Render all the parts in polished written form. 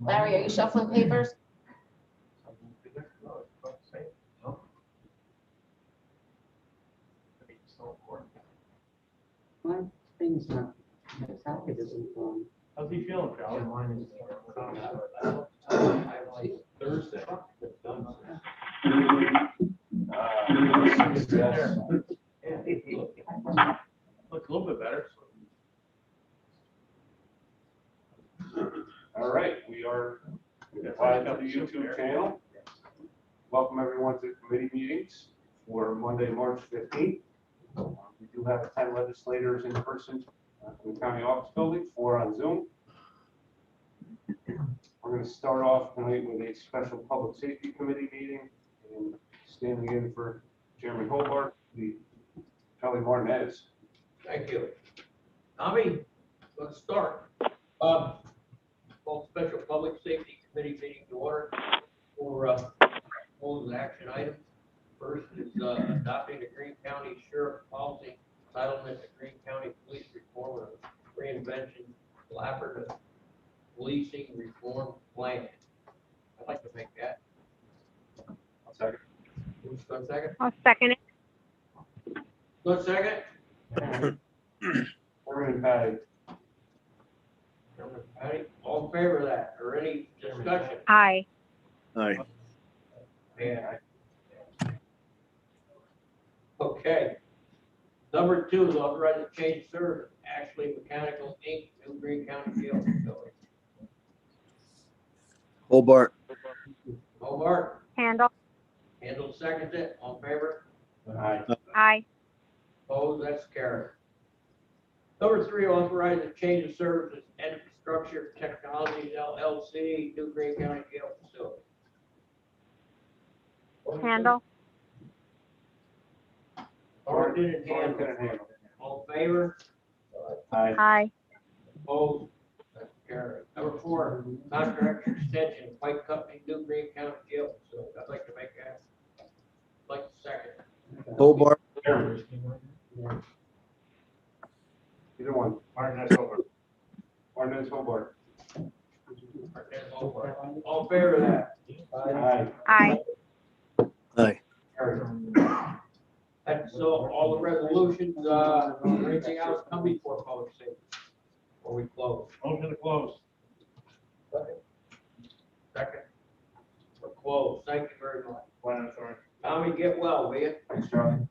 Larry, are you shuffling papers? My thing's not, my packet isn't on. How's he feeling, Charlie? Yeah, mine is Thursday. Looks a little bit better. All right, we are live on the YouTube channel. Welcome everyone to committee meetings for Monday, March 15th. We do have 10 legislators in person in the county office building, 4 on Zoom. We're going to start off tonight with a special public safety committee meeting, and standing in for Chairman Hobart, the Charlie Martinez. Thank you. Tommy, let's start. Call special public safety committee meeting to order for proposed action items. First is adopting the Greene County Sheriff Policy Entitlement to Greene County Police Reform and Reinvention Collaborative Policing Reform Plan. I'd like to make that. I'll second. Who's going second? I'll second it. Good second. Chairman Patty. Chairman Patty, all in favor of that, or any discussion? Aye. Aye. Yeah. Okay. Number 2 is authorize a change of service, Ashley Mechanical Inc., New Greene County Jail Facility. Hobart. Hobart, Handle. Handle seconds it, all in favor? Aye. Aye. Opposed, that's carried. Number 3, authorize a change of services, Infrastructure Technologies LLC, New Greene County Jail Facility. Handle. Thornton and Handle, all in favor? Aye. Aye. Opposed, that's carried. Number 4, contract extension, White Company, New Greene County Jail Facility. I'd like to make that. Like the second. Hobart. Chairman. Either one. Martinez over. Martinez, Hobart. All in favor of that? Aye. Aye. Aye. Carried. And so all the resolutions, anything else come before public safety? Or we close? Motion to close. Second. We're closed. Thank you very much. Sorry. Tommy, get well, will you? Thanks, Charlie.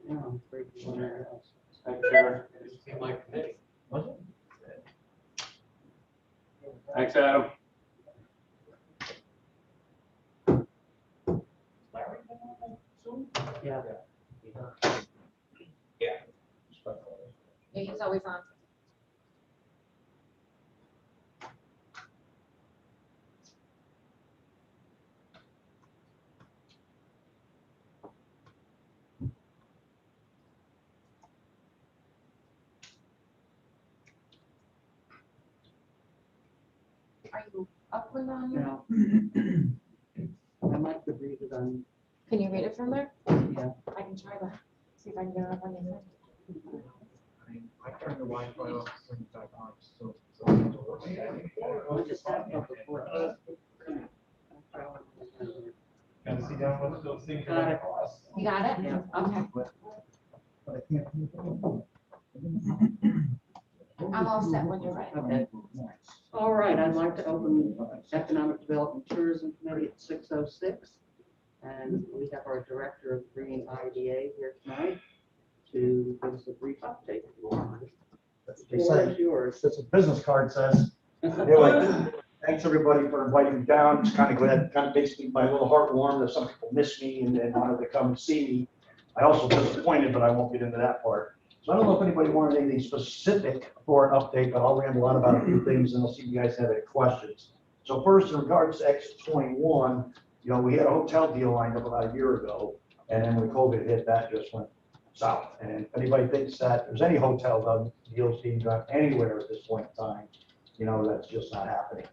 Yeah, I'm afraid somewhere else. Thank you, Chairman. This is my committee. Thanks, Adam. Yeah. Yeah. Yeah, he's always on. Are you upland on here? Now, I might could read it on, Can you read it from there? yeah. I can try to see if I can get it up on your phone. I turned the Wi-Fi off, turned it back on, so. I just have it before. Can you see down what those things Got it. You got it? Yeah. Okay. I'm all set when you're ready. Okay. All right, I'd like to open Economic Development Tourism Committee at 6:06. And we have our Director of Green IDA here tonight to give us a brief update. They The floor say, is yours. that's what business card says. Anyway, thanks everybody for inviting me down. It's kind of glad, kind of basically my little heart warmed that some people miss me and wanted to come and see me. I also disappointed, but I won't get into that part. So I don't know if anybody wanted anything specific for an update, but I'll ramble on about a few things and I'll see if you guys have any questions. So first, in regards to Exit 21, you know, we had a hotel deal lined up about a year ago, and then when COVID hit, that just went south. And if anybody thinks that there's any hotel deals being done anywhere at this point in time, you know, that's just not happening.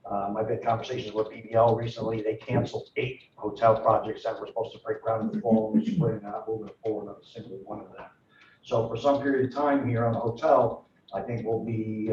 I've had conversations with BBL recently. They canceled 8 hotel projects that were supposed to break ground in the fall and spring, not moving forward on the So for some period of time here on the hotel, I think we'll be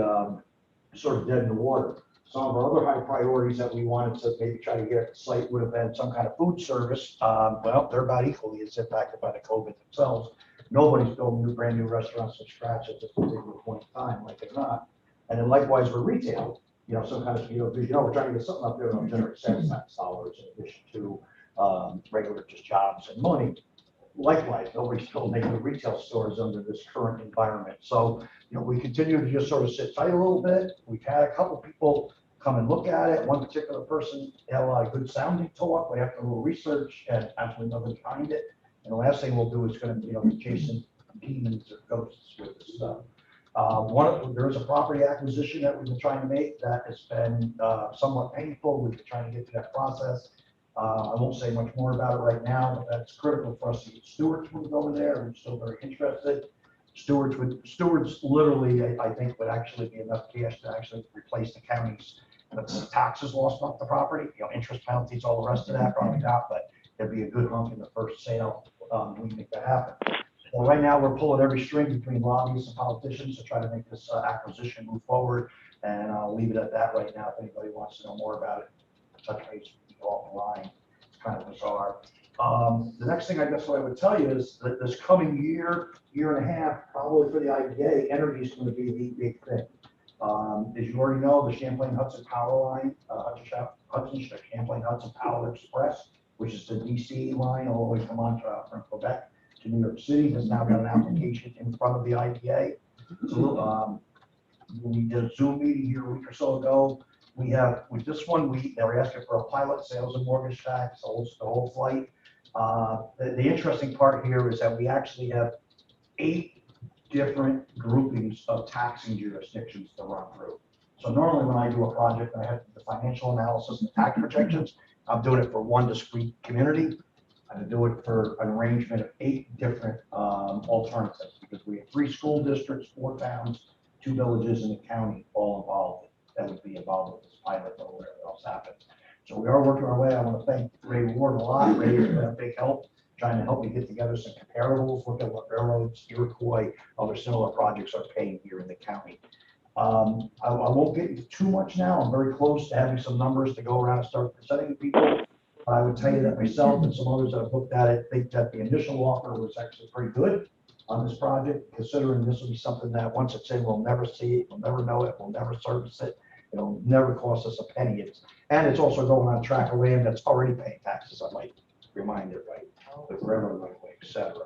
sort of dead in the water. Some of our other high priorities that we wanted to maybe try to get at the site would have been some kind of food service. Well, they're about equally as impacted by the COVID themselves. Nobody's building brand new restaurants from scratch at this particular point in time, like they're not. And then likewise for retail, some kind of, because we're trying to get something up there that'll generate sales tax dollars in addition to regular just jobs and money. Likewise, nobody's building new retail stores under this current environment. So, we continue to just sort of sit tight a little bit. We've had a couple people come and look at it. One particular person had a lot of good sounding talk, but after a little research and absolutely nothing behind it. And the last thing we'll do is going to, be chasing demons or ghosts with this stuff. There is a property acquisition that we've been trying to make that has been somewhat painful. We've been trying to get through that process. I won't say much more about it right now, but that's critical for us to get stewards moved over there. We're still very interested. Stewards literally, I think, would actually be enough cash to actually replace the county's taxes lost off the property, interest penalties, all the rest of that, probably not, but there'd be a good hunk in the first sale. We make that happen. So right now, we're pulling every string between lobbyists and politicians to try to make this acquisition move forward. And I'll leave it at that right now. If anybody wants to know more about it, touch base with people off the line. It's kind of bizarre. The next thing I guess what I would tell you is that this coming year and a half, probably for the IDA, energy is going to be the big thing. As you already know, the Champlain-Hudson Power Line, Champlain-Hudson Power Express, which is the DC line all the way from Quebec to New York City, has now got an application in front of the IDA. So, we did a Zoom meeting here a week or so ago. We have, with this one, they were asking for a pilot sales and mortgage tax, the whole flight. The interesting part here is that we actually have 8 different groupings of taxing jurisdictions to run through. So normally when I do a project, I have the financial analysis and the tax projections. I'm doing it for one discrete community. I do it for an arrangement of 8 different alternatives, because we have 3 school districts, 4 towns, 2 villages, and a county all involved. That would be involved with this pilot or whatever else happens. So we are working our way. I want to thank Ray Ward a lot. Ray has been a big help, trying to help me get together some comparables, look at what railroads, Iroquois, other similar projects are paying here in the county. I won't get into too much now. I'm very close to having some numbers to go around and start presenting to people. But I would tell you that myself and some others that have looked at it think that the initial offer was actually pretty good on this project, considering this will be something that once it's in, we'll never see it, we'll never know it, we'll never service it. It'll never cost us a penny. And it's also going on a tract of land that's already paying taxes, I might remind everybody, with railroad right away, et cetera.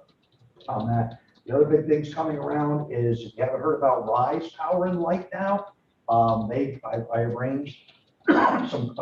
On that, the other big things coming around is, if you haven't heard about Rise Power and Light now, I arranged some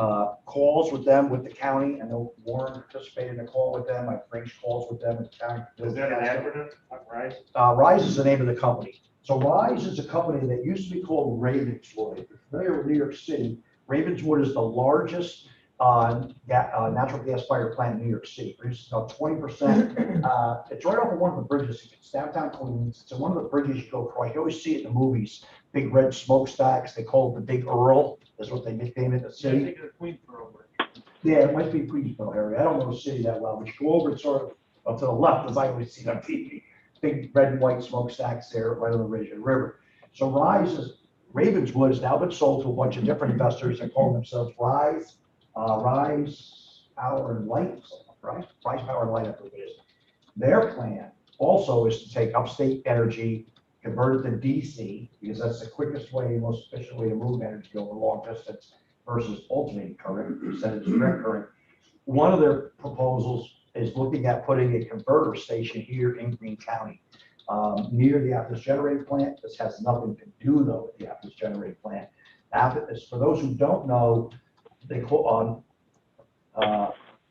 calls with them, with the county, and Warren participated in a call with them. I arranged calls with them in the county. Is that an acronym, Rise? Rise is the name of the company. So Rise is a company that used to be called Ravenswood. If you're familiar with New York City, Ravenswood is the largest natural gas fired plant in New York City. It produces about 20%. It's right off of one of the bridges. It's downtown Queens. It's one of the bridges you go across. You always see it in the movies. Big red smokestacks. They call it the Big Earl. That's what they nickname it in the city. I think of the Queensboro bridge. Yeah, it might be Queensboro area. I don't know the city that well, but you go over it sort of to the left, as I always see on TV. Big red and white smokestacks there right on the Ravenswood River. So Ravenswood has now been sold to a bunch of different investors that call themselves Rise Power and Light, Rise Power and Light, I believe it is. Their plan also is to take upstate energy, convert it to DC, because that's the quickest way, most efficient way to move energy over long distance versus alternating current, instead of direct current. One of their proposals is looking at putting a converter station here in Greene County, near the Athens generating plant. This has nothing to do though with the Athens generating plant. For those who don't know, they call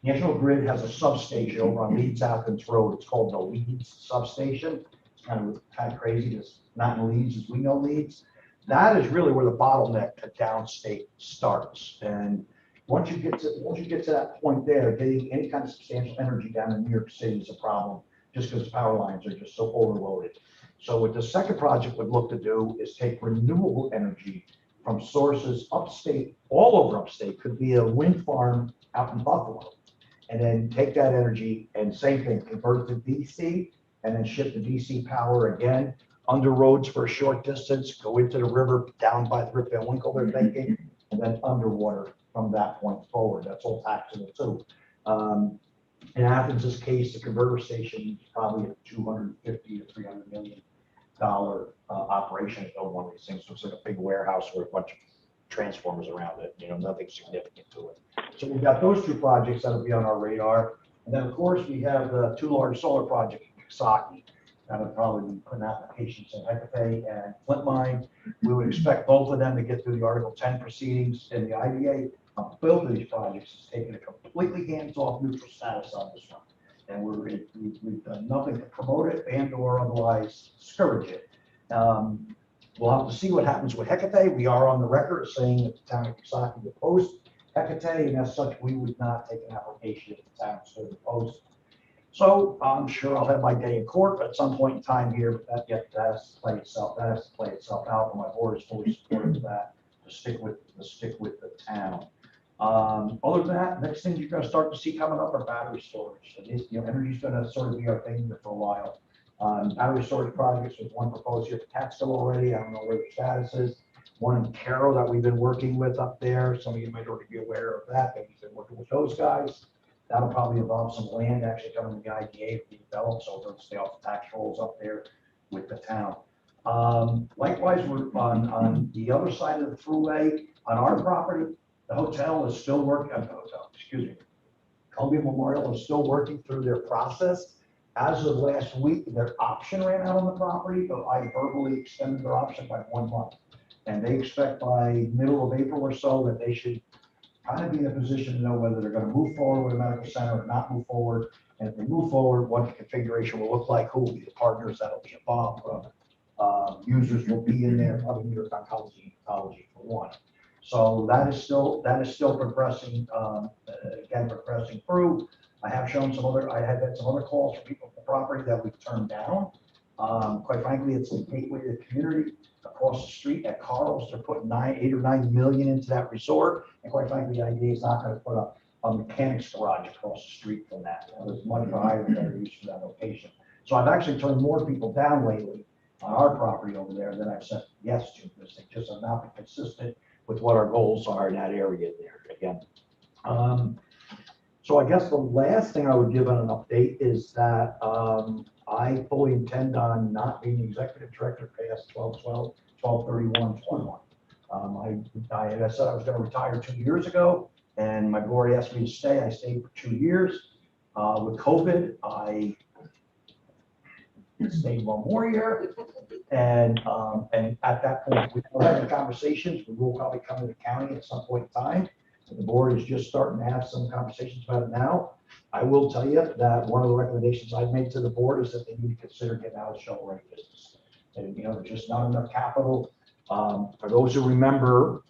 National Grid has a substation over on Leeds Athens Road. It's called the Leeds substation. It's kind of crazy. It's not in Leeds as we know Leeds. That is really where the bottleneck to downstate starts. And once you get to that point there, getting any kind of substantial energy down in New York City is a problem, just because the power lines are just so overloaded. So what the second project would look to do is take renewable energy from sources upstate, all over upstate, could be a wind farm out in Buffalo, and then take that energy and same thing, convert it to DC, and then ship the DC power again under roads for a short distance, go into the river down by the Rip Van Winkle they're thinking, and then underwater from that point forward. That's all taxable too. In Athens' case, the converter station is probably a $250 to $300 million operation to build one of these things. So it's like a big warehouse with a bunch of transformers around it, nothing significant to it. So we've got those two projects that'll be on our radar. And then, of course, we have the two large solar projects in Coxsackie. That'll probably be putting applications in Hecate and Flint Mine. We would expect both of them to get through the Article 10 proceedings in the IDA. Both of these projects has taken a completely hands-off neutral status on this one. And we've done nothing to promote it and or otherwise discourage it. We'll have to see what happens with Hecate. We are on the record saying that the town of Coxsackie will post Hecate, and as such, we would not take an application if the town stood opposed. So I'm sure I'll have my day in court at some point in time here, but that has to play itself out, and my board is fully supportive of that to stick with the town. Other than that, next thing you're going to start to see coming up are battery storage. And energy's going to sort of be our thing here for a while. Battery storage projects, there's one proposed here for Catskill already. I don't know where the status is. One in Carroll that we've been working with up there. Some of you might already be aware of that. We've been working with those guys. That'll probably involve some land actually coming to the IDA to be developed, so it'll stay off the tax rolls up there with the town. Likewise, we're on the other side of the thruway on our property. The hotel is still working. Columbia Memorial is still working through their process. As of last week, their option ran out on the property, but I verbally extended their option by 1 month. And they expect by middle of April or so that they should kind of be in a position to know whether they're going to move forward with a medical center or not move forward. And if they move forward, what the configuration will look like, who will be the partners that'll be involved. Users will be in there, probably New York Oncology and Pathology for one. So that is still progressing, progressing through. I have had some other calls from people from the property that we've turned down. Quite frankly, it's a gateway to the community. Across the street at Carl's, they're putting $8 or $9 million into that resort. And quite frankly, the idea is not going to put a mechanics garage across the street from that. There's much higher and better use for that location. So I've actually turned more people down lately on our property over there than I've said yes to, because they just have not been consistent with what our goals are in that area there again. So I guess the last thing I would give on an update is that I fully intend on not being the executive director past 12/31/21. I had said I was going to retire 2 years ago, and my board asked me to stay. I stayed for 2 years. With COVID, I stayed 1 more year, and at that point, we were having conversations. We will probably come to the county at some point in time. The board is just starting to have some conversations about it now. I will tell you that one of the recommendations I've made to the board is that they need to consider getting out of the shovel-ready business. And, there's just not enough capital. For those who remember,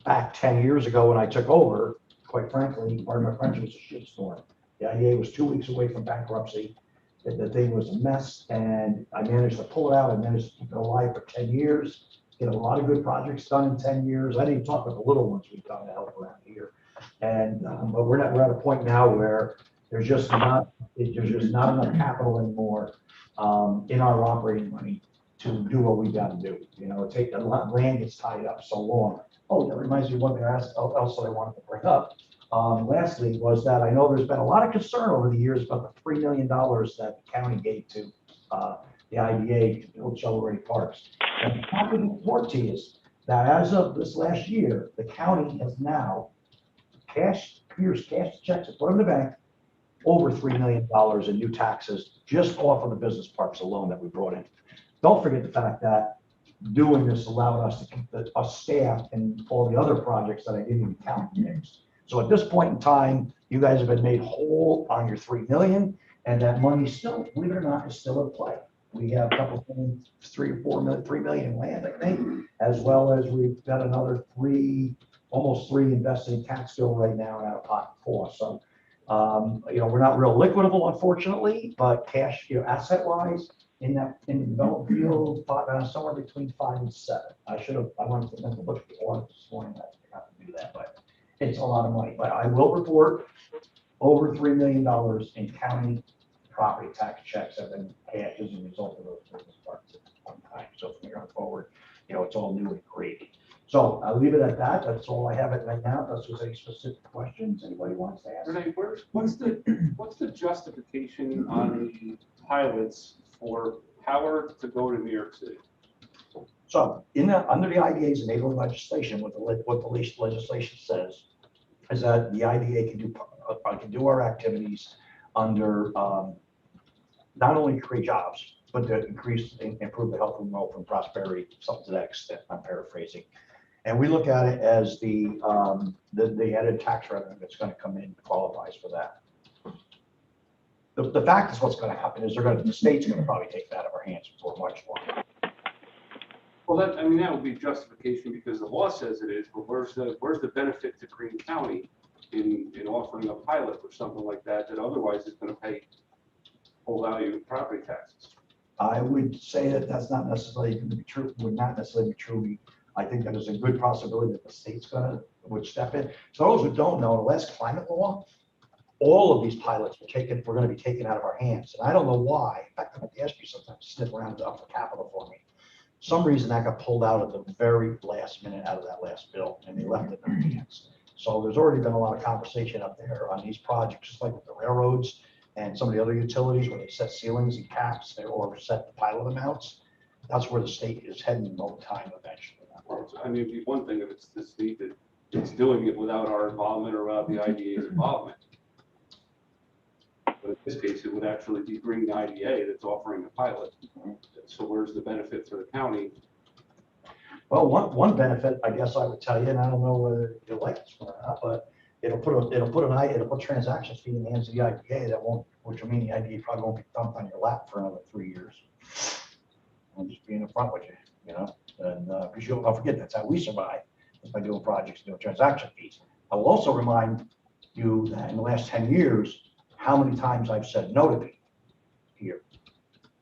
back 10 years ago when I took over, quite frankly, pardon my French, it was a shitstorm. The IDA was 2 weeks away from bankruptcy. The thing was a mess, and I managed to pull it out. I managed to keep it alive for 10 years. Get a lot of good projects done in 10 years. I didn't even talk about the little ones we've done to help around here. And but we're at a point now where there's just not enough capital anymore in our operating money to do what we got to do. A lot of land gets tied up so long. Oh, that reminds me of one thing else that I wanted to bring up. Lastly, was that I know there's been a lot of concern over the years about the $3 million that the county gave to the IDA to build shovel-ready parks. And I'm happy to report to you that as of this last year, the county has now cashed checks and put in the bank over $3 million in new taxes just off of the business parks alone that we brought in. Don't forget the fact that doing this allowed us to keep our staff and all the other projects that I didn't even count next. So at this point in time, you guys have been made whole on your $3 million, and that money still, believe it or not, is still in play. We have a couple of things, $3 million in land, I think, as well as we've got another almost three invested in Catskill right now and out of pocket for us. So, we're not real liquidable, unfortunately, but cash, asset wise, in the development field, somewhere between 5 and 7. I wanted to look at the audit this morning. I forgot to do that, but it's a lot of money. But I will report over $3 million in county property tax checks have been cashed as a result of those business parts at one time. So from here on forward, it's all new and great. So I'll leave it at that. That's all I have it right now. Unless there's any specific questions anybody wants to ask. Renee, what's the justification on the pilots for power to go to New York City? So under the IDA's enabling legislation, what the legislation says is that the IDA can do our activities under not only create jobs, but to improve the health and wealth and prosperity, something to that extent. I'm paraphrasing. And we look at it as the added tax revenue that's going to come in qualifies for that. The fact is what's going to happen is the state's going to probably take that out of our hands before much longer. Well, that would be justification because the law says it is, but where's the benefit to Greene County in offering a pilot or something like that otherwise is going to pay full value property taxes? I would say that that's not necessarily going to be true, would not necessarily be true. I think that there's a good possibility that the state's would step in. So those who don't know, the last climate law, all of these pilots were going to be taken out of our hands. And I don't know why. In fact, I have to ask you sometimes to sniff around the upper capital for me. Some reason that got pulled out at the very last minute out of that last bill, and they left it in their hands. So there's already been a lot of conversation up there on these projects, just like with the railroads and some of the other utilities where they set ceilings and caps or set the pilot amounts. That's where the state is heading over time eventually. Well, I mean, it'd be one thing if it's the state that's doing it without our involvement or without the IDA's involvement. But in this case, it would actually be Greene IDA that's offering the pilot. So where's the benefit for the county? Well, one benefit, I guess I would tell you, and I don't know whether you like this one or not, but it'll put transaction fee in the hands of the IDA which will mean the IDA probably won't be dumped on your lap for another 3 years. I'm just being upfront with you, and because don't forget that's how we survive by doing projects, doing transaction fees. I will also remind you that in the last 10 years, how many times I've said no to me here,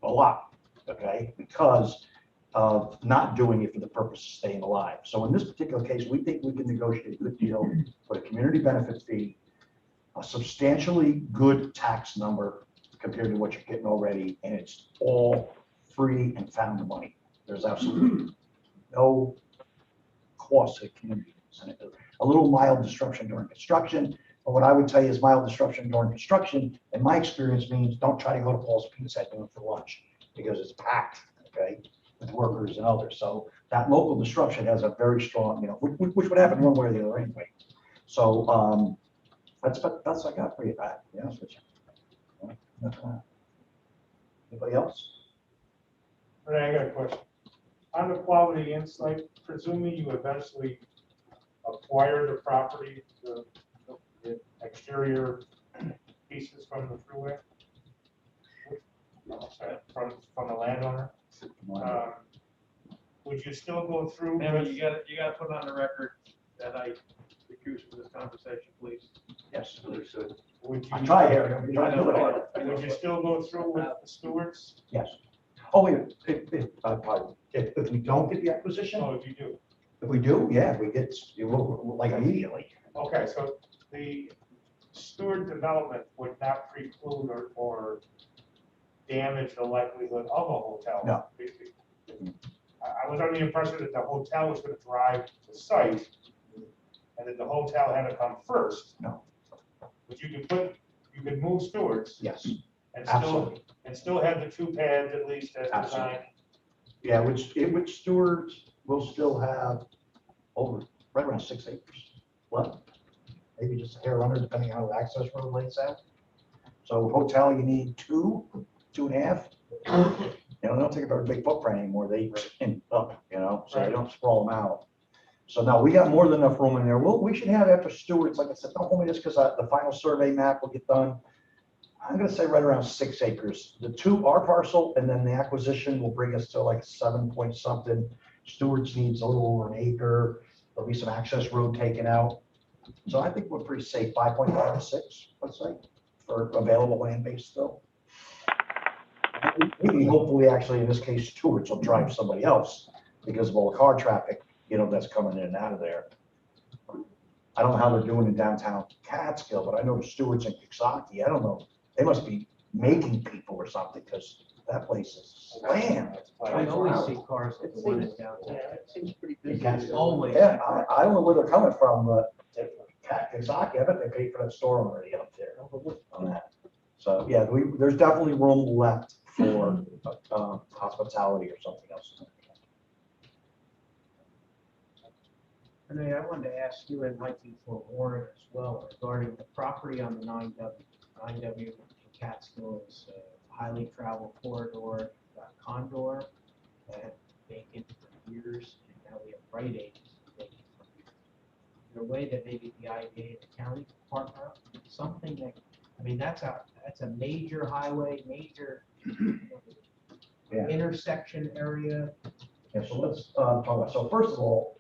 a lot, okay, because of not doing it for the purpose of staying alive. So in this particular case, we think we can negotiate a good deal for a community benefit fee, a substantially good tax number compared to what you're getting already, and it's all free and found money. There's absolutely no cost to the community. A little mild disruption during construction, but what I would tell you is mild disruption during construction, in my experience, means don't try to go to Paul's Pizza Hut doing it for lunch because it's packed, okay, with workers and others. So that local disruption has a very strong, which would happen one way or the other anyway. So that's what I got for you, Pat. To be honest with you. Anybody else? Renee, I got a question. On the Quality Insight, presuming you eventually acquire the property, the exterior pieces from the freeway? Sorry, from the landowner? Would you still go through? Maybe you gotta put on the record that I recuse from this conversation, please. Yes. Understood. Would you? I try here. I'm trying to do it. Would you still go through with the stewards? Yes. Oh, wait, if we don't get the acquisition, Oh, if you do. if we do, yeah, we get, like immediately. Okay, so the steward development would not preclude or damage the likelihood of a hotel? No. I was under the impression that the hotel was going to drive the site and that the hotel had to come first. No. But you could move stewards Yes, and absolutely. still have the 2 pads at least as Absolutely. designed. Yeah, which stewards will still have right around 6 acres left. Maybe just a hair under, depending on how the access road lays out. So hotel, you need 2, 2.5. They don't take a very big footprint anymore. They end up, so they don't sprawl them out. So no, we got more than enough room in there. We should have after stewards, like I said, don't hold me just because the final survey map will get done. I'm going to say right around 6 acres. The 2 our parcel, and then the acquisition will bring us to like 7 point something. Stewards needs a little over an acre. There'll be some access road taken out. So I think we're pretty safe, 5.5 to 6, let's say, for available land base still. Maybe hopefully actually in this case, stewards will drive somebody else because of all the car traffic, that's coming in and out of there. I don't know how they're doing in downtown Catskill, but I know the stewards in Coxsackie. I don't know. They must be making people or something, because that place is slammed. I always see cars like It the one seems, that's downtown. it seems pretty You busy. can't- Always. Yeah, I don't know where they're coming from, but Kawasaki, I bet they paid for that store already up there on that. So, yeah, there's definitely room left for hospitality or something else. Renee, I wanted to ask you and Mikey for Warren as well regarding the property on the 9W in Catskill is a highly traveled corridor, Condor, and vacant for years, and now we have Rite Aid vacant for years. Is there a way that maybe the IDA and the county can partner up, something that, I mean, that's a major highway, major Yeah. intersection area. Yeah, so let's talk about, so first of all,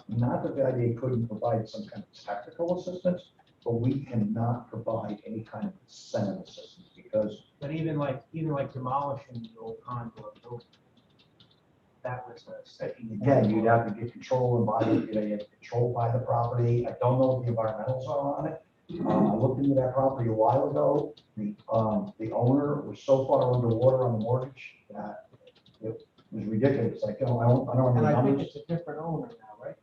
not that the idea couldn't provide some kind of technical assistance, but we cannot provide any kind of incentive assistance because But even like demolishing the old Condor building, that was a second. again, you'd have to get control and buy it, you have control by the property. I don't know what the environmentals are on it. I looked into that property a while ago. The owner was so far underwater on the mortgage that it was ridiculous. Like, I don't remember And the I think numbers. it's a different owner now, right?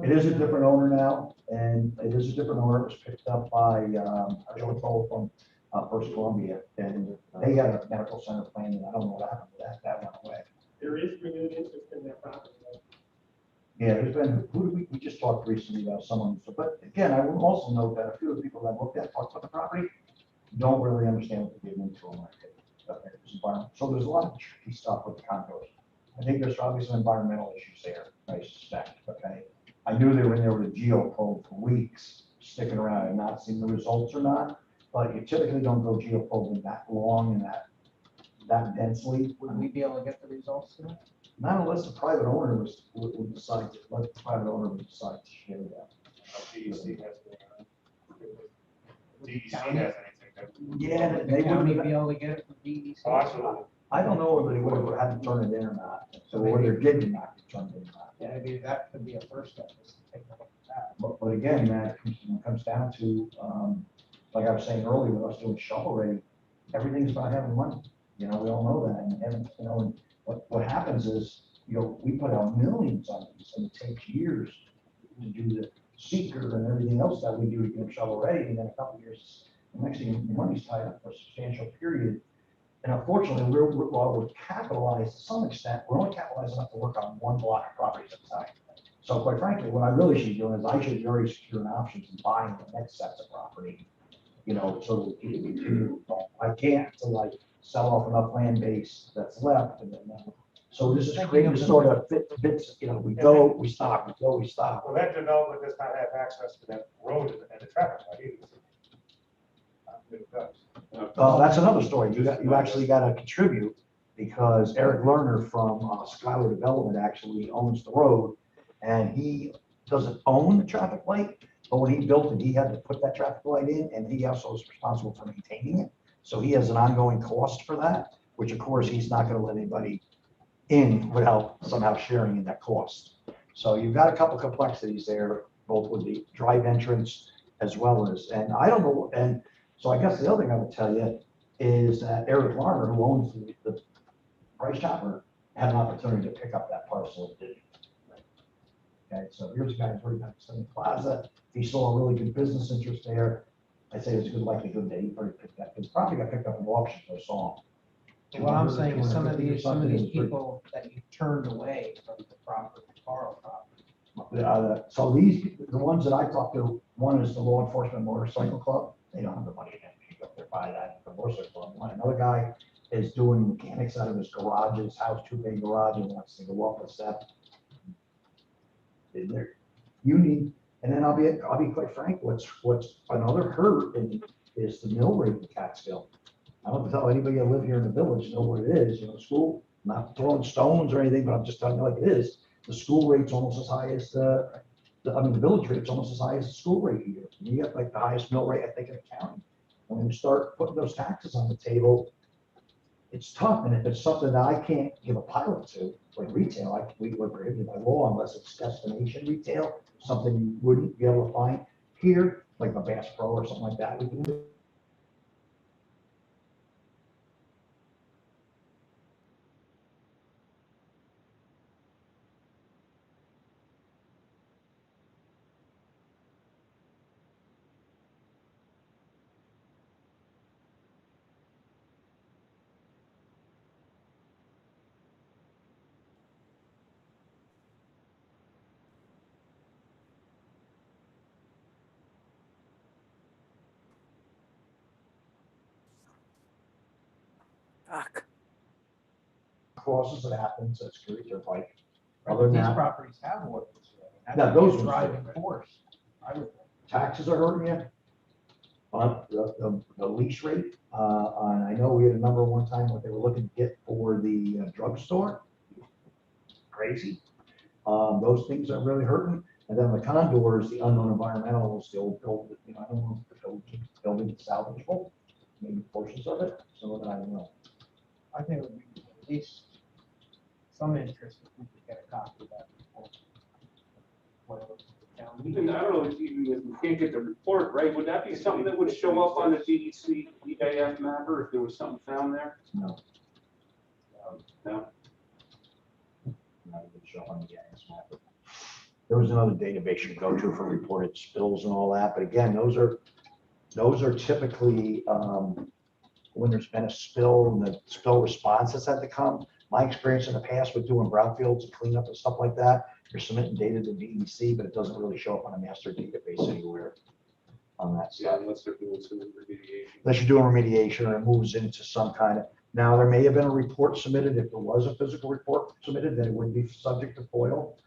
It is a different owner now, and it is a different owner. It was picked up by, I was told from First Columbia, and they had a medical center plan, and I don't know what happened to that. That went away. There is renewed interest in that property. Yeah, there's been, who did we just talked recently about someone, so, but again, I will also note that a few of the people that looked at, talked about the property, don't really understand what they're getting into on that. So there's a lot of tricky stuff with the condos. I think there's probably some environmental issues there, I suspect, okay? I knew they were in there with a geoprobe for weeks, sticking around and not seeing the results or not, but you typically don't go geoprobing that long and that densely. Would we be able to get the results to that? Not unless the private owner would decide, let the private owner would decide to share that. DEC has anything. Yeah, Would they the county would, be able to get it from DEC? Possible. I don't know whether they would have had to turn it in or not, so whether they did not turn it in or not. Yeah, maybe that could be a first step, is to take a look at that. But again, that comes down to, like I was saying earlier, with us doing shovel ready, everything's about having money. You know, we all know that, and you know, and what happens is, you know, we put out millions on these, and it takes years to do the seeker and everything else that we do to get them shovel ready, and then a couple of years, the next thing, the money's tied up for a substantial period. And unfortunately, while we're capitalized to some extent, we're only capitalized enough to work on one block of properties at a time. So quite frankly, what I really should be doing is I should be already securing options and buying the next sets of property, you know, so that we can continue. I can't until I sell off enough land base that's left, and then, so this is creating this sort of bits, you know, we go, we stop, we go, we stop. Well, that development does not have access to that road and the traffic light either. It does. That's another story. You actually got to contribute because Eric Lerner from Schuyler Development actually owns the road, and he doesn't own the traffic light, but when he built it, he had to put that traffic light in, and he also is responsible for maintaining it. So he has an ongoing cost for that, which of course he's not going to let anybody in without somehow sharing in that cost. So you've got a couple complexities there, both with the drive entrance as well as, and I don't know, and so I guess the other thing I would tell you is that Eric Larner, who owns the Price Chopper, had an opportunity to pick up that parcel and didn't. Okay, so here's a guy who's working on Extended Plaza. He saw a really good business interest there. I'd say there's a good likelihood that he probably picked that. His property got picked up in auction for a song. What I'm saying is some of these Something is pretty- people that you turned away from the property, borrow property. So these, the ones that I talked to, one is the Law Enforcement Motorcycle Club. They don't have the money to pick up their buy that for motorcycle club. Another guy is doing mechanics out of his garage, his house, two-bay garage, and wants to go up a step. You need, and then I'll be quite frank, what's another hurt is the mill rate in Catskill. I don't tell anybody that live here in the village know what it is, you know, school, not throwing stones or anything, but I'm just telling you like it is. The school rate's almost as high as the village rate's almost as high as the school rate here. You get like the highest mill rate, I think, in the county. And when you start putting those taxes on the table, it's tough. And if it's something that I can't give a pilot to, like retail, we're prohibited by law unless it's destination retail, something you wouldn't be able to find here, like a Bass Pro or something like that. We can do. Crosses that happens, that's great, they're like, Right, other but than these that, properties have ordinance. That's Yeah, a those ones driving do. force. I would think. taxes are hurting you. But the lease rate, and I know we had a number one time what they were looking to get for the drugstore. Crazy. Those things are really hurting. And then the condors, the unknown environmentals, the old building, you know, I don't know if the building is salvageable, maybe portions of it, some of it I don't know. I think it would be at least some interest if we could get a copy of that report. Whatever the town Even, I don't know, if even if we can't get the report, right, would that be something that would show up on the DEC, EAF mapper if there was something found there? No. No? Not even show on the gas map. There was another database you go to for reported spills and all that, but again, those are typically, when there's been a spill and the spill responses had to come. My experience in the past with doing brownfields and cleanup and stuff like that, you're submitting data to DEC, but it doesn't really show up on a master database anywhere on that Yeah, stuff. unless they're doing some remediation. Unless you're doing remediation or it moves into some kind of, now there may have been a report submitted. If there was a physical report submitted, then it would be subject to FOIL.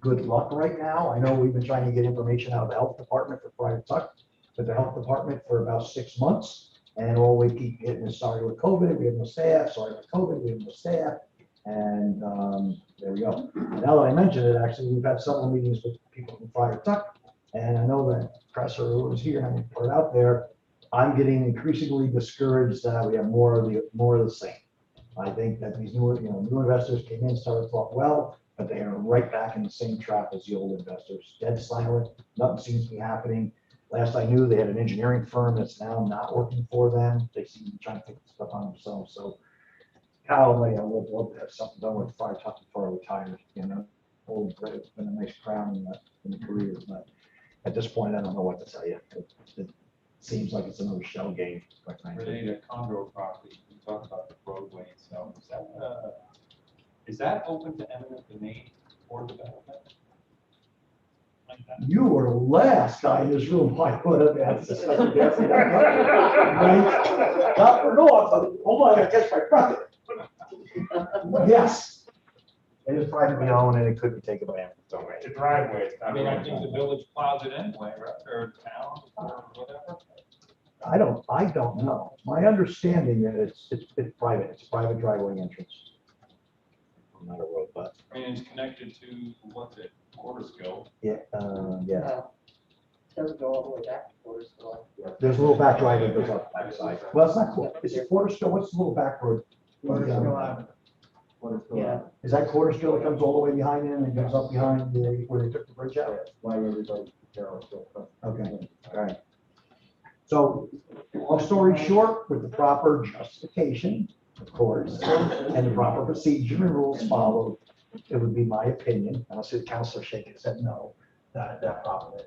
Good luck right now. I know we've been trying to get information out of the health department for Private Tuck, but the health department for about 6 months. And all we keep getting is sorry with COVID, we have no staff, sorry with COVID, we have no staff. And there we go. Now that I mentioned it, actually, we've had several meetings with people from Private Tuck. And I know that Presser, who was here, and I put it out there, I'm getting increasingly discouraged that we have more of the same. I think that these new investors came in, started to talk well, but they are right back in the same trap as the old investors. Dead silent, nothing seems to be happening. Last I knew, they had an engineering firm that's now not working for them. They seem to be trying to figure stuff on themselves. So, golly, I would love to have something done with Fire Tuck before I retire. You know, old Brett, it's been a nice crown in the career, but at this point, I don't know what to tell you. It seems like it's another shell game, quite frankly. Related to condo property, we talked about the roadway itself, is that open to eminent domain or development? You were the last guy in this room I would have asked this. Right? Not for naught, but hold on, I guess my brother. Yes. It is privately owned and it could be taken by eminent domain. The driveway. it's I not mean, I really- think the village plows it anyway, right, or town, or whatever. I don't know. My understanding is it's private. It's a private driveway entrance. Not a road, but I mean, it's connected to, what's it, Porterskill. yeah. Doesn't go all the way back to Porterville. There's a little back driveway that goes up the backside. Well, it's not cool. Is it Porterskill? What's the little back road? Yeah. Is that Porterskill that comes all the way behind it and goes up behind where they took the bridge out? Why everybody. Okay, all right. So, long story short, with the proper justification, of course, and the proper procedure and rules followed, it would be my opinion, and I see the councilor shaking his head no, that it probably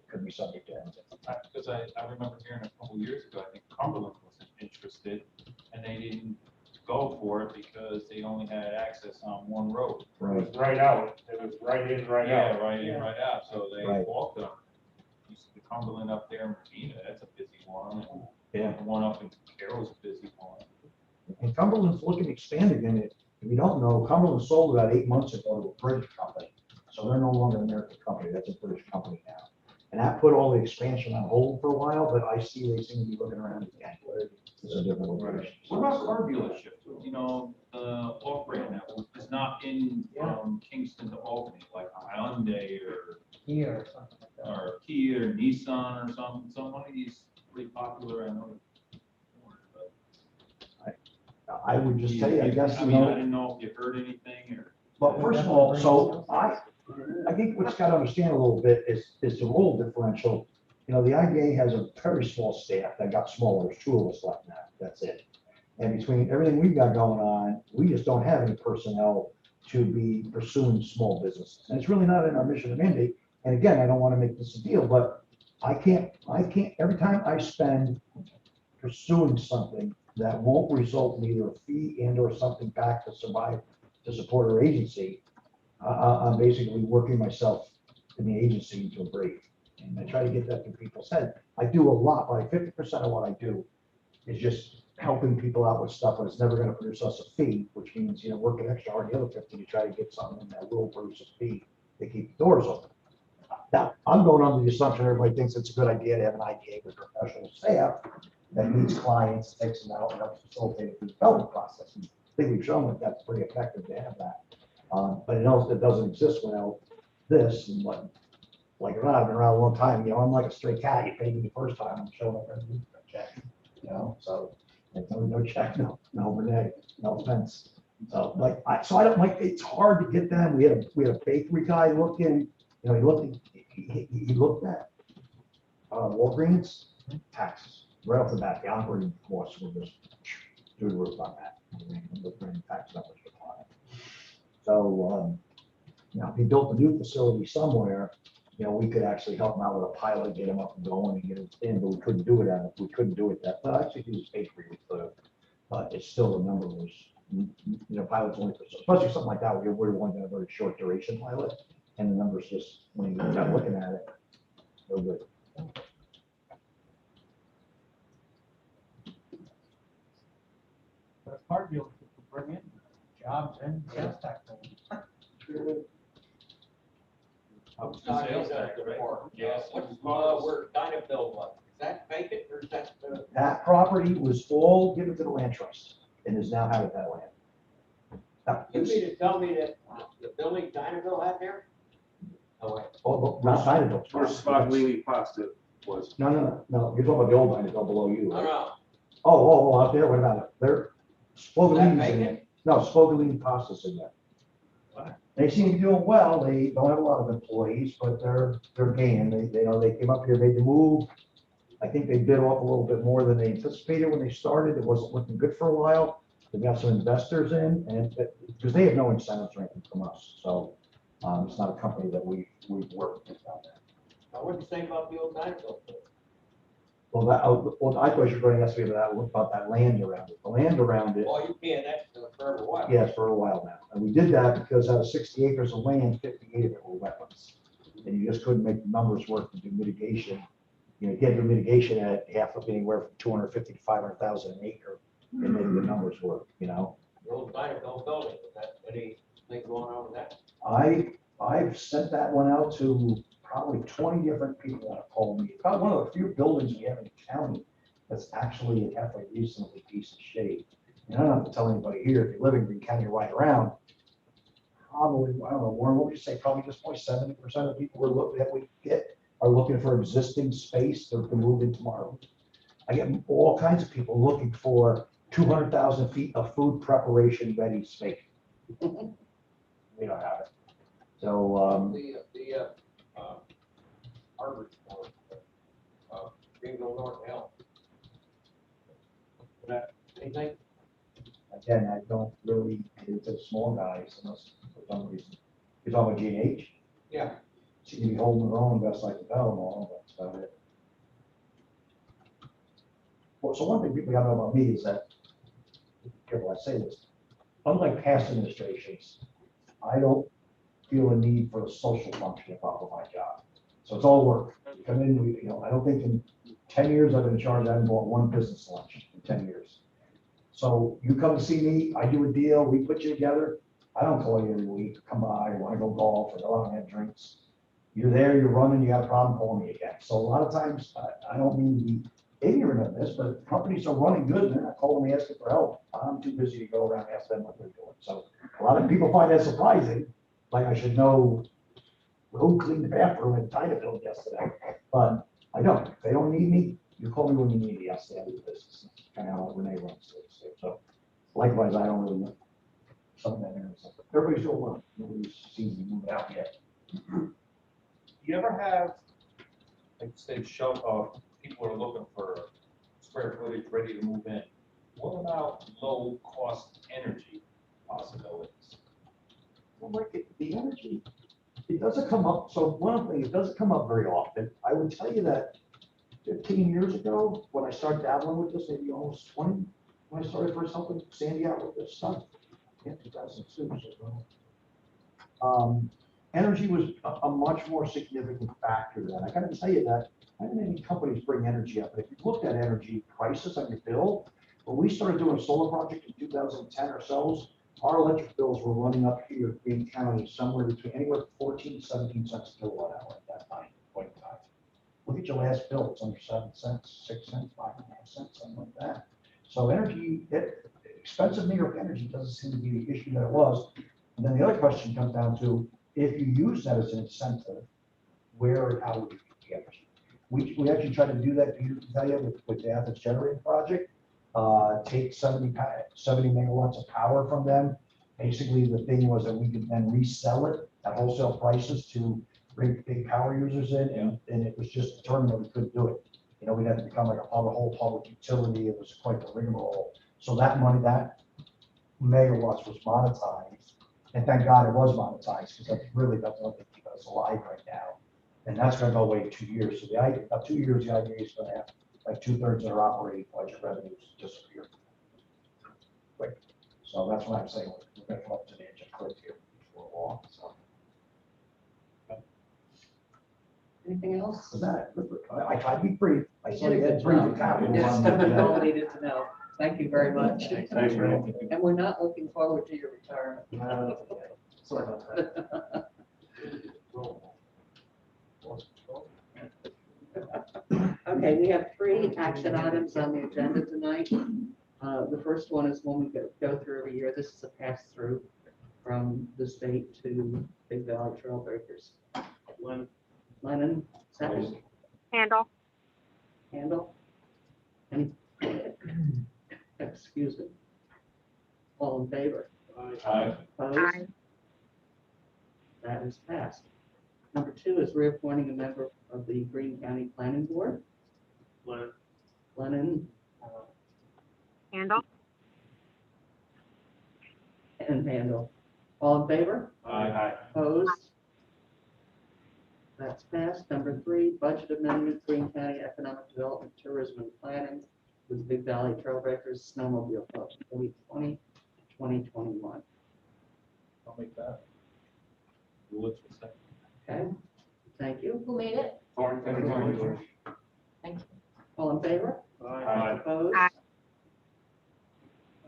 could be subject to anything. Because I remember hearing a couple years ago, I think Cumberland wasn't interested, and they didn't go for it because they only had access on one road. It was right out. It was right in, right Yeah, out. right in, right out, so they Right. walked them. You see the Cumberland up there in Medina, that's a busy one, and Yeah. the one up in Carroll's a busy one. And Cumberland's looking to expand again. If you don't know, Cumberland sold about 8 months ago to a British company. So they're no longer an American company, that's a British company now. And that put all the expansion on hold for a while, but I see they seem to be looking around again. It's a different location. What about car dealership? You know, the off-brand network is not in from Kingston to Albany, like Hyundai Here or something like that. or Kia or Nissan or something. Some of these pretty popular, I know. I would just tell you, I guess, I you mean, I know, didn't know if you heard anything or. but first of all, so I think what's got to understand a little bit is the role differential. You know, the IDA has a very small staff that got smaller. There's 2 of us left now. That's it. And between everything we've got going on, we just don't have any personnel to be pursuing small business. And it's really not in our mission and mandate. And again, I don't want to make this a deal, but I can't, every time I spend pursuing something that won't result in either a fee and or something back to survive, to support our agency, I'm basically working myself in the agency into a grave. And I try to get that through people's head. I do a lot, like 50% of what I do is just helping people out with stuff, but it's never gonna produce us a fee, which means, working extra hard, the other 50 to try to get something in that will produce a fee to keep the doors open. Now, I'm going under the assumption everybody thinks it's a good idea to have an IDA with professional staff that meets clients, takes them out, and helps facilitate the development process. And I think we've shown that that's pretty effective to have that. But it doesn't exist without this, and like it or not, I've been around a long time, I'm like a stray cat, you paid me the first time, I'm showing up every week for a check, so it's no check, no Renee, no offense. So I don't like, it's hard to get them. We had a bakery guy looking, he looked at Walgreens taxes right off the bat. The operating costs were just through the roof on that. The tax numbers were high. So if he built a new facility somewhere, we could actually help him out with a pilot, get him up and going, and get it in. But we couldn't do it that. But actually, he was bakery with but it's still the number was. Pilots only, especially something like that, we're only going to have a very short duration pilot, and the numbers just, when you start looking at it, they're good. But it's hard to bring in jobs and sales tax. Sales tax, right? Yes. Where Dynaville was, is that vacant or is that? That property was all given to the land trust and is now habitat land. You mean to tell me that the building Dynaville had there? Oh, wait. Oh, not Dynaville. Where Spaglini Pasta was. No, you're talking about the old Dynaville below you. No, no. Oh, out there, what about it? They're Spogalini's That in vacant? there. No, Spogalini Pasta's in there. They seem to be doing well. They don't have a lot of employees, but they're gaining. They came up here, made the move. I think they bid off a little bit more than they anticipated when they started. It wasn't looking good for a while. They got some investors in, and because they have no incentives or anything from us, so it's not a company that we work with down there. What did you say about the old Dynaville? Well, I thought you were going to ask me about that land around it. The land around it. Oh, you can, that's for a while. Yes, for a while now. And we did that because out of 60 acres of land, 58 of it were wetlands. And you just couldn't make the numbers work to do mitigation. You can't do mitigation at half of anywhere from 250 to 500,000 an acre and make the numbers work, The old Dynaville building, is that anything going on with that? I've sent that one out to probably 20 different people that have called me. It's probably one of the few buildings we have in the county that's actually in halfway reasonably decent shape. And I don't have to tell anybody here, if you live in Green County or right around, probably, I don't know, Warren, what would you say, probably just 70% of the people that we get are looking for existing space to move in tomorrow. I get all kinds of people looking for 200,000 feet of food preparation ready space. We don't have it. So, Harvard, Greenville North Hill. Anything? again, I don't really get into small guys unless for some reason. You're talking about G&H? Yeah. Seem to be holding their own, best I can tell them all, that's about it. Well, so one thing people gotta know about me is that, be careful I say this, unlike past administrations, I don't feel a need for a social function if I do my job. So it's all work. We come in, I don't think in 10 years I've been in charge, I haven't bought one business lunch in 10 years. So you come to see me, I do a deal, we put you together. I don't call you every week, come by, I wanna go golf, or go out and have drinks. You're there, you're running, you got a problem, call me again. So a lot of times, I don't mean to be ignorant of this, but companies are running good, and they're not calling me asking for help. I'm too busy to go around and ask them what they're doing. So a lot of people find that surprising, like I should know who cleaned the bathroom at Dynaville yesterday, but I don't. If they don't need me, you call me when you need me, I'll stay out of the business. That's kind of how Renee runs things. So likewise, I don't really know. Some of that area, everybody's doing well. Nobody's seen me move out yet. You ever have, like, say, people are looking for square footage ready to move in? What about low cost energy possibilities? Well, like the energy, it doesn't come up. So one thing, it doesn't come up very often. I would tell you that 15 years ago, when I started dabbling with this, maybe almost 20, when I started first helping Sandy out with this stuff, yeah, 2002. So, energy was a much more significant factor than I gotta tell you that. I haven't had any companies bring energy up, but if you looked at energy prices on your bill, When we started doing a solar project in 2010 ourselves, our electric bills were running up here in Green County somewhere between anywhere from 14 to 17 cents a kilowatt hour at that time, point in time. Look at your last bill, it's under 7 cents, 6 cents, 5.5 cents, something like that. So energy, expensive New York energy doesn't seem to be the issue that it was. And then the other question comes down to, if you use that as an incentive, where and how would you get the energy? We actually tried to do that, to tell you, with the Athens generating project. Take 70 megawatts of power from them. Basically, the thing was that we could then resell it at wholesale prices to bring big power users in, and it was just determined that we couldn't do it. You know, we'd have to become like a whole public utility. It was quite the rigmarole. So that money, that megawatts was monetized, and thank God it was monetized, because that's really what keep us alive right now. And that's going to go away in 2 years. So about 2 years, the idea is going to have like 2/3 of their operating budget revenues disappear. Quick. So that's what I'm saying. We're going to come up to the edge of cliff here before long. So. Anything else? So that, I tried to be brief. I You said did a it's good brief. job. and capital. You did all we needed to know. Thank you very much. Thanks, Ray. And we're not looking forward to your retirement. Sorry about that. Okay, we have 3 action items on the agenda tonight. The first one is one we go through every year. This is a pass-through from the state to Big Valley Trailbreakers. Lennon, second. Handle. Handle. Any? Excuse me. All in favor? Aye. Opposed? Aye. That is passed. Number 2 is reappointing a member of the Green County Planning Board. Lennon Handle. and Handel. All in favor? Aye. Opposed? That's passed. Number 3, budget amendment, Green County Economic Development, Tourism and Planning with Big Valley Trailbreakers Snowmobile Club, 2020, 2021. I'll make that. Lewis will second. Okay, thank you. Who made it? Thornton. Thank you. All in favor? Aye. Opposed? Aye.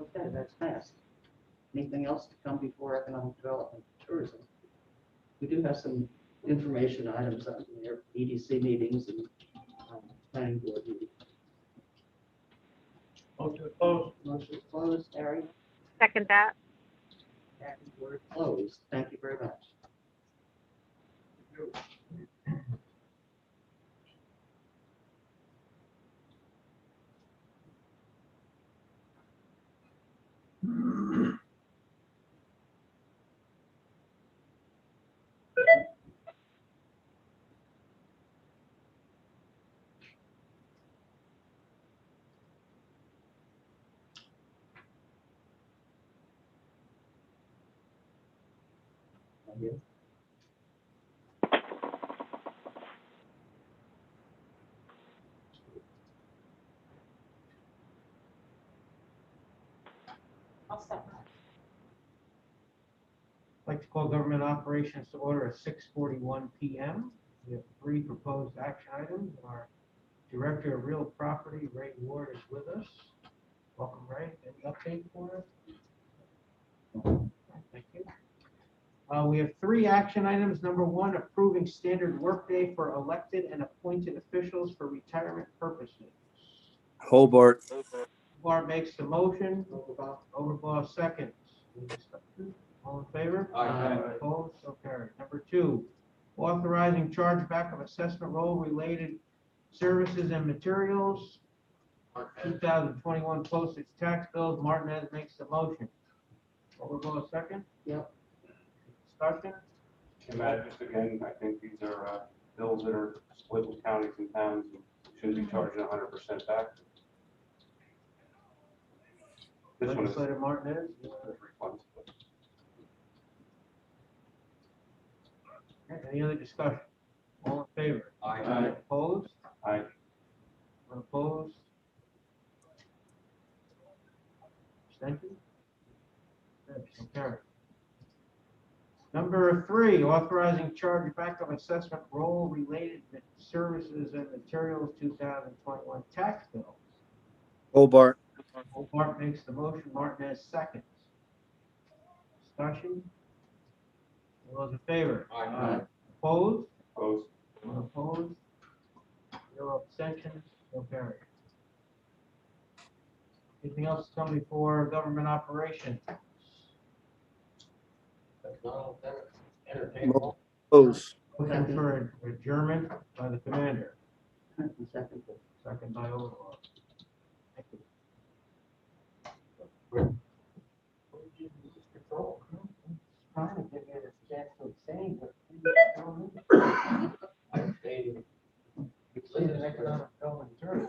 Okay, that's passed. Anything else to come before economic development, tourism? We do have some information items on their EDC meetings and planning board meetings. Motion closed. Motion closed, Harry. Second that. And we're closed. Thank you very much. Thank you. I'll step. I'd like to call government operations to order at 6:41 PM. We have 3 proposed action items. Our Director of Real Property, Ray Ward, is with us. Welcome, Ray. Any update for us? Thank you. We have 3 action items. Number 1, approving standard workday for elected and appointed officials for retirement purposes. Hobart. Bar makes the motion. Overblock. Overblock seconds. All in favor? Aye. Opposed? So carried. Number 2, authorizing chargeback of assessment roll related services and materials. 2021 postage tax bills. Martinez makes the motion. Overblock second. Yep. Discussion? And Matt, just again, I think these are bills that are split with counties and towns and shouldn't be charging 100% back. This one is Legislator Martinez. refunds. Any other discussion? All in favor? Aye. Opposed? Aye. Opposed? Abstention? Okay, so carried. Number 3, authorizing chargeback of assessment roll related services and materials 2021 tax bill. Hobart. Hobart makes the motion, Martinez seconds. Discussion? All those in favor? Aye. Opposed? Opposed? One opposed? No abstentions, no carried. Anything else coming before government operation? That's not all, entertain. Oppose. Motion for adjournment by the commander, Second. second by Overall. Thank you. Trying to give you a chance to abstain, but. I stayed. It's an economic development tour.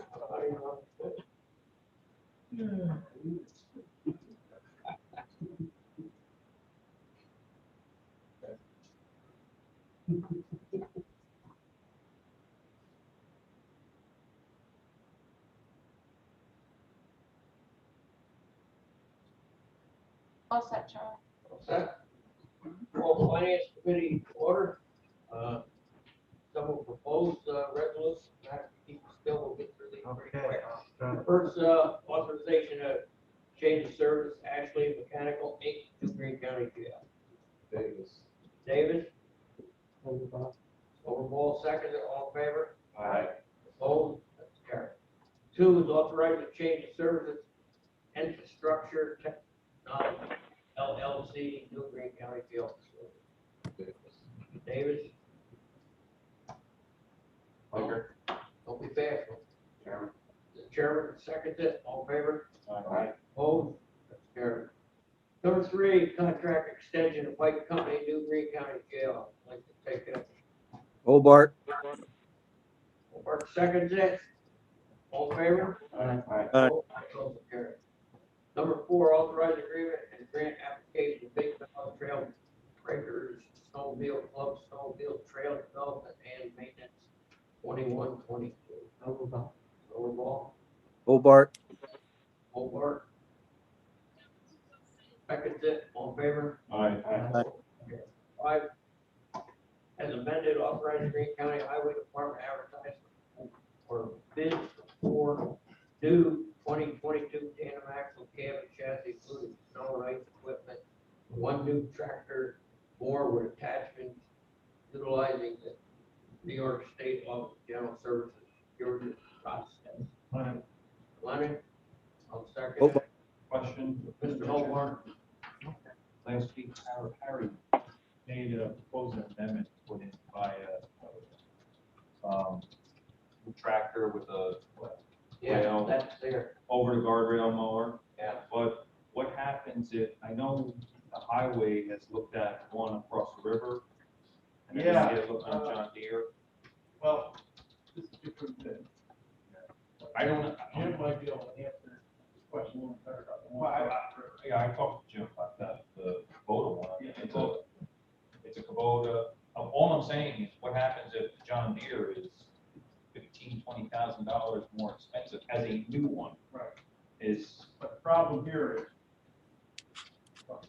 All set, Charlie. Set. All finance committee order. Someone proposed resolution, that keep still, we'll get through these pretty Okay. quick. First, authorization to change of service, Ashley Mechanical Inc. to Green County Jail. Davis. Overall, second, all in favor? Aye. Opposed? That's carried. 2 is authorizing change of services, infrastructure technology, LLC, New Green County Jail Facility. Davis, Baker. don't be bashful. Chairman. The chairman seconds it, all in favor? Aye. Opposed? That's carried. Number 3, contract extension of White Company, New Green County Jail. I'd like to take it. Hobart. Hobart seconds it. All in favor? Aye. Aye. Opposed? Carried. Number 4, authorized agreement and grant application of Big Dog Trail Breakers, Snowmobile Club, Snowmobile Trail Development and Maintenance 21-22. Overall. Hobart. Hobart. Seconds it, all in favor? Aye. 5, as amended, authorized Green County Highway Department advertisement for bids for new 2022 tandem axle cab and chassis, including snow and ice equipment, 1 new tractor, more with attachments, utilizing the New York State Office of General Services procurement process. Lennon, I'll second. Hobart. Question, Mr. Hobart. last week, Harry made a proposed amendment to put in by tractor with a Yeah, Well, that's there. over the guardrail mower. Yeah. But what happens if, I know the highway has looked at one across the river. And then Yeah. they look on John Deere. Well, this is different than. I don't, Jim might be able to answer this question a little better. yeah, I talked to Jim about that, the Kubota one. It's a Kubota. All I'm saying is what happens if John Deere is $15,000-$20,000 more expensive as a new one? Right. Is, But the problem here is,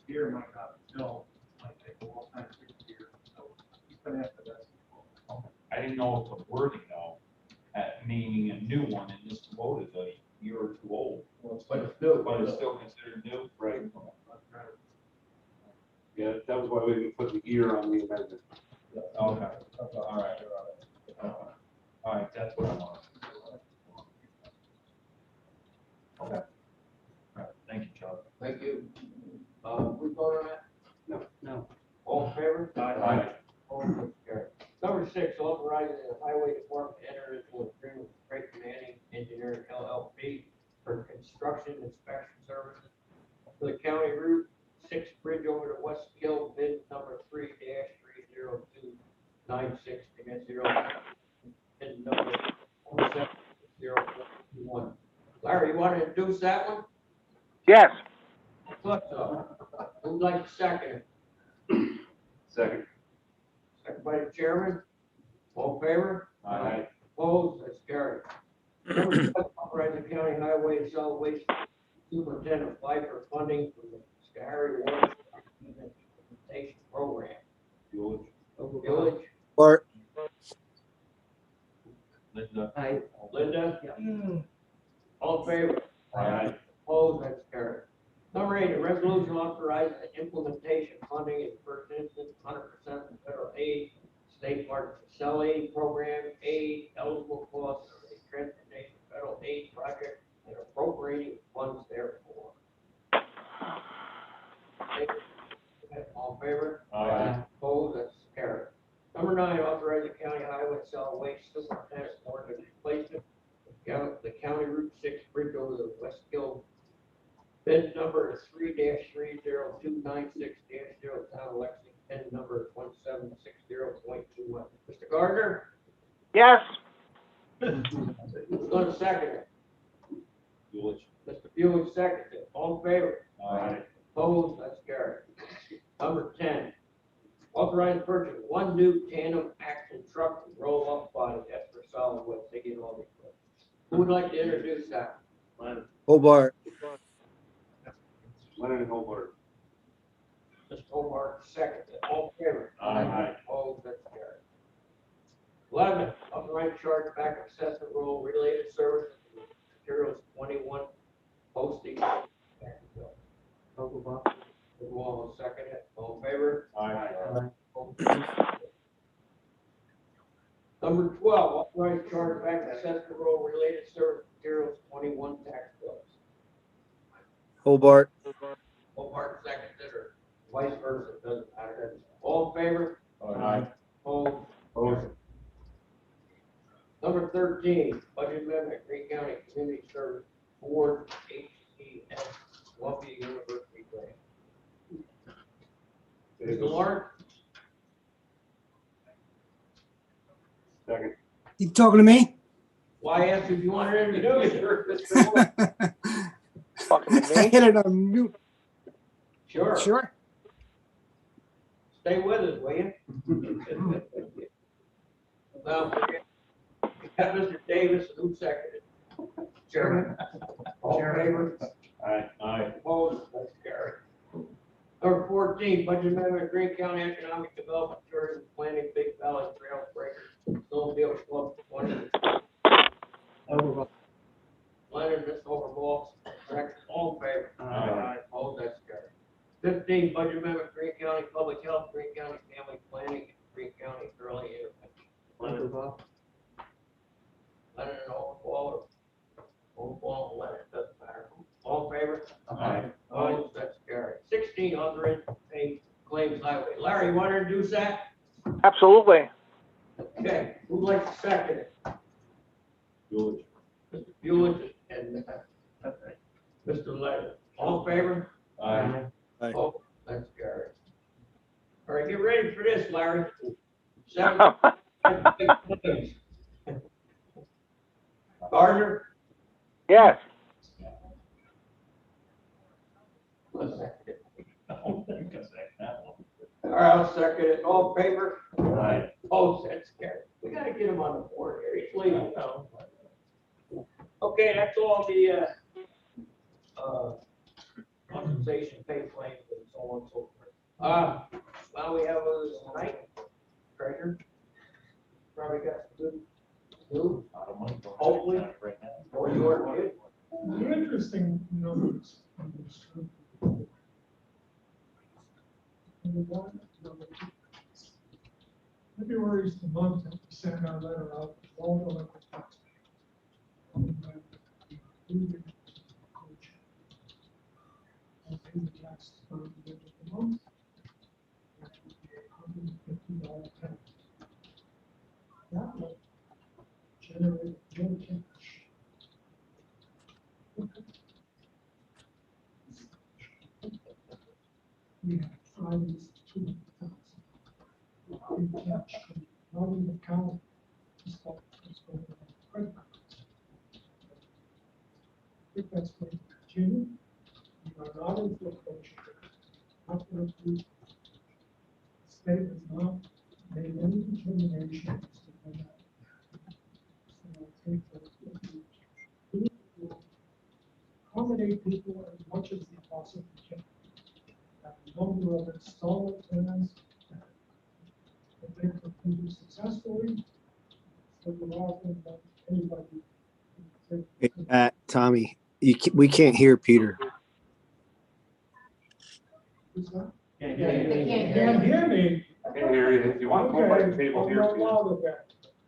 Deere might not know, might take a long time to fix Deere, so he's gonna have to ask. I didn't know if the wording though, meaning a new one, and this Kubota is a year or 2 old. But it's still. But it's still considered new? Right. Yeah, that was why we didn't put the year on the amendment. Okay, all right. All right, that's what I want. Okay. All right, thank you, Charlie. Thank you. We vote on that? No. All in favor? Aye. All motion carried. Number 6, authorizing the highway department to enter into an agreement with Craig Manning Engineering LLP for construction inspection services for the county route 6 bridge over the West Kill, bid number 3-30296-0, bid number 470421. Larry, you want to introduce that one? Yes. Thought so. Who'd like to second it? Second. Second by the chairman. All in favor? Aye. Opposed? That's carried. Number 7, authorizing county highway and solid waste superintendent apply for funding from the Sky Water Implementation Program. Village. Hobart. Linda? Aye. Linda? All in favor? Number 8, a resolution authorizing the implementation funding in first instance, 100% of federal aid, state park facility program aid, eligible costs of a transportation federal aid project, and appropriating funds therefore. All in favor? Aye. Opposed? That's carried. Number 9, authorize the county highway solid waste superintendent board to replacement of the county Route 6 bridge over the West Hill. Bid number 3-30296-0, Town of Lexington, bid number 1760.21. Mr. Gardner, Yes. who's going to second it? Bueller. Mr. Buick seconds it. All in favor? Aye. Opposed? That's carried. Number 10, authorize purchase of 1 new tandem action truck and roll-up body. That's for solid waste. They get all these. Who would like to introduce that? Hobart. Leonard and Hobart. Mr. Omar, second. All in favor? Aye. Opposed? That's carried. 11, authorize charge back assessment rule related services, materials 21, posting. Overblock. Wall will second it. All in favor? Aye. Number 12, authorize charge back assessment rule related service materials 21 tax bills. Hobart. Omar seconded or vice versa, it doesn't matter. All in favor? Aye. Opposed? Number 13, budget amendment, Green County Community Service Board, HES, Columbia University grant. Mr. Lawrence? Second. You talking to me? Well, I asked if you wanted to introduce it. I hit it on mute. Sure. Sure. Stay with us, will you? Now, we got Mr. Davis, who seconded? Chairman. All in favor? Aye. Aye. Opposed? That's carried. Number 14, budget amendment, Green County Economic Development, Tourism Planning, Big Valley Trail Breakers, Snowmobile Club 20. Overblock. Leonard, Mr. Overblock, correct, all in favor? Aye. Opposed? That's carried. 15, budget amendment, Green County Public Health, Green County Family Planning, Green County Early Intervention. Overblock. Leonard and Overblock, Overblock and Leonard, doesn't matter. All in favor? Aye. Opposed? That's carried. 16, authorized pay claims highway. Larry, you want to introduce that? Absolutely. Okay, who'd like to second it? Bueller. Mr. Bueller and Mr. Leonard. All in favor? Aye. Aye. Oh, that's carried. All right, get ready for this, Larry. 7, claims. Gardner? Yes. All right, I'll second it. All in favor? Aye. Oh, that's carried. We gotta get him on the board here. He's leaving now. Okay, that's all the, compensation, pay claims, and so on and so forth. Well, we have others tonight. Treasurer. Probably got some good news. Hopefully. Or your kid. The interesting numbers. Number one, number two. February is the month that we send our letter out to all delinquent taxpayers. And pay the tax for the end of the month. $150 penalty. That will generate no cash. We have Friday's 200,000. In cash, not in the account, just like it's going on credit cards. If that's going to continue, we are not in foreclosure. Not going to, the state has not made any determination as to when that. So I think that we will accommodate people as much as we possibly can. That the number of installment plans that they completed successfully, so we're offering that anybody. Hey, Tommy, we can't hear Peter. Is that? Can't They hear you. can't Can't hear me. I can't hear you. If you want to go by the table Okay, here. I'll go louder then.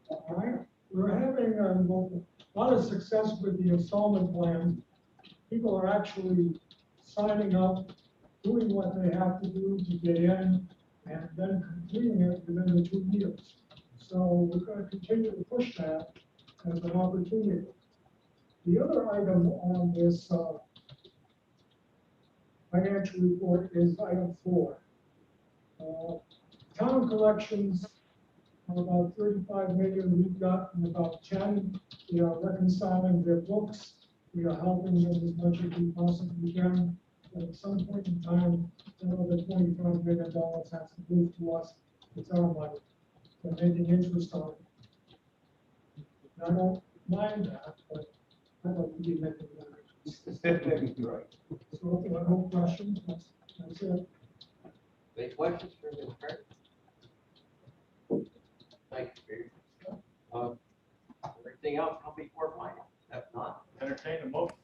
All right, we're having a lot of success with the installment plan. People are actually signing up, doing what they have to do to get in, and then completing it within the 2 years. So we're going to continue to push that as an opportunity. The other item on this financial report is item 4. Town collections are about 35 million. We've gotten about 10. We are reconciling their books. We are helping them as much as we possibly can. But at some point in time, another $25 million has to move to us. It's our money. We're making interest on it. And I don't mind that, but I don't like to be making that. Right. So if there are no questions, that's it. Any questions for the attorney? Thank you. Everything else come before final? If not, Entertain a motion.